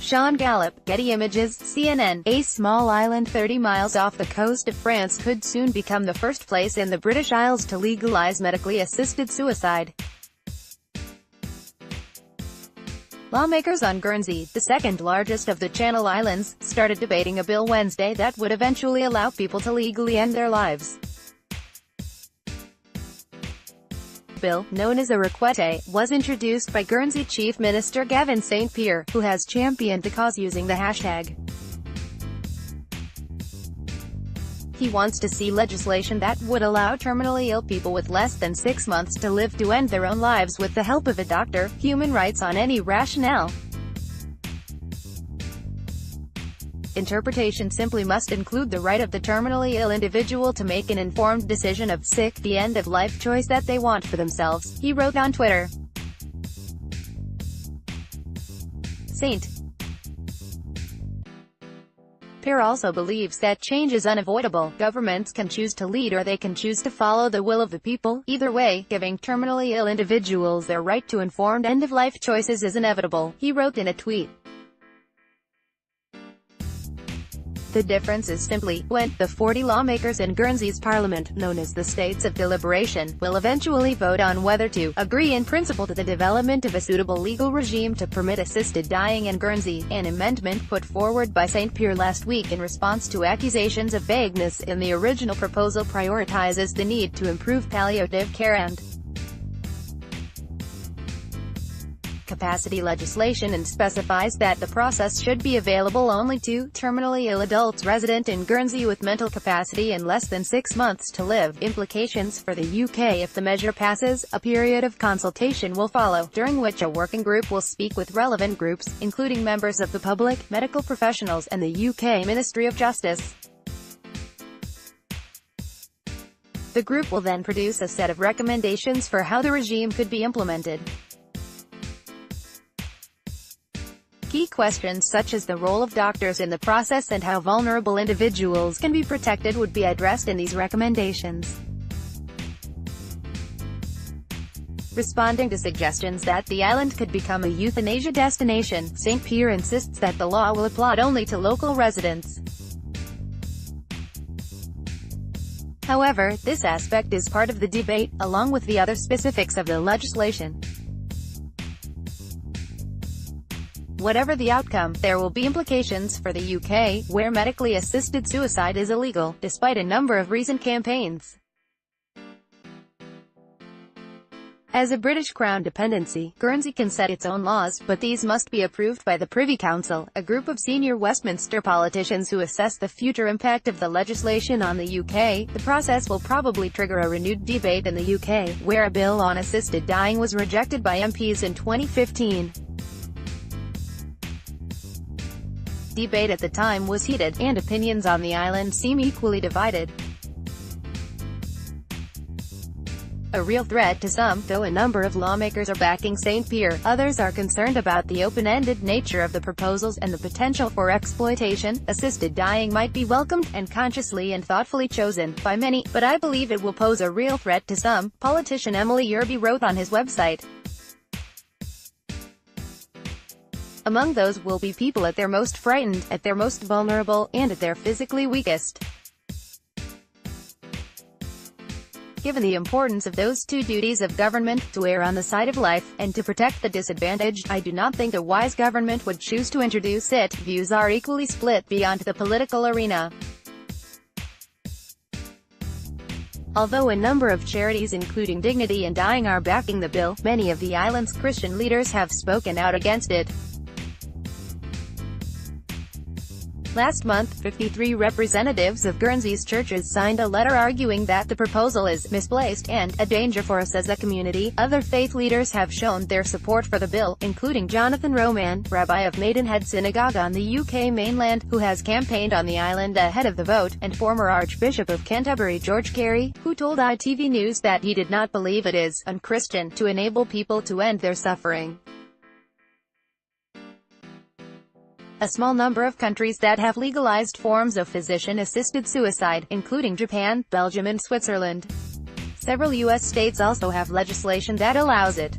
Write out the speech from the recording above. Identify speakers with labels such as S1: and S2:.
S1: Sean Gallup, Getty Images, CNN. A small island 30 miles off the coast of France could soon become the first place in the British Isles to legalize medically assisted suicide. Lawmakers on Guernsey, the second largest of the Channel Islands, started debating a bill Wednesday that would eventually allow people to legally end their lives. The bill, known as a requete, was introduced by Guernsey Chief Minister Gavin Pier, who has championed the cause using the hashtag. He wants to see legislation that would allow terminally ill people with less than 6 months to live to end their own lives with the help of a doctor. Human rights on any rationale. Interpretation simply must include the right of the terminally ill individual to make an informed decision of the end-of-life choice that they want for themselves, he wrote on Twitter. Pier also believes that change is unavoidable. Governments can choose to lead or they can choose to follow the will of the people. Either way, giving terminally ill individuals their right to informed end-of-life choices is inevitable, he wrote in a tweet. The difference is simply, when the 40 lawmakers in Guernsey's parliament, known as the States of Deliberation, will eventually vote on whether to agree in principle to the development of a suitable legal regime to permit assisted dying in Guernsey, an amendment put forward by Pier last week in response to accusations of vagueness in the original proposal prioritizes the need to improve palliative care and capacity legislation and specifies that the process should be available only to terminally ill adults resident in Guernsey with mental capacity and less than 6 months to live. Implications for the UK if the measure passes: a period of consultation will follow, during which a working group will speak with relevant groups, including members of the public, medical professionals, and the UK Ministry of Justice. The group will then produce a set of recommendations for how the regime could be implemented. Key questions such as the role of doctors in the process and how vulnerable individuals can be protected would be addressed in these recommendations. Responding to suggestions that the island could become a euthanasia destination, Pier insists that the law will apply only to local residents. However, this aspect is part of the debate, along with the other specifics of the legislation. Whatever the outcome, there will be implications for the UK, where medically assisted suicide is illegal, despite a number of recent campaigns. As a British Crown dependency, Guernsey can set its own laws, but these must be approved by the Privy Council, a group of senior Westminster politicians who assess the future impact of the legislation on the UK. The process will probably trigger a renewed debate in the UK, where a bill on assisted dying was rejected by MPs in 2015. Debate at the time was heated, and opinions on the island seem equally divided. A real threat to some, though a number of lawmakers are backing Pier, others are concerned about the open-ended nature of the proposals and the potential for exploitation. Assisted dying might be welcomed, and consciously and thoughtfully chosen, by many, but I believe it will pose a real threat to some, politician Emily Yerby wrote on his website. Among those will be people at their most frightened, at their most vulnerable, and at their physically weakest. Given the importance of those two duties of government, to err on the side of life, and to protect the disadvantaged, I do not think a wise government would choose to introduce it. Views are equally split beyond the political arena. Although a number of charities including Dignity and Dying are backing the bill, many of the island's Christian leaders have spoken out against it. Last month, 53 representatives of Guernsey's churches signed a letter arguing that the proposal is misplaced and a danger for us as a community. Other faith leaders have shown their support for the bill, including Jonathan Roman, rabbi of Maidenhead Synagogue on the UK mainland, who has campaigned on the island ahead of the vote, and former Archbishop of Canterbury George Carey, who told ITV News that he did not believe it is unchristian to enable people to end their suffering. A small number of countries that have legalized forms of physician-assisted suicide, including Japan, Belgium and Switzerland. Several U.S. states also have legislation that allows it.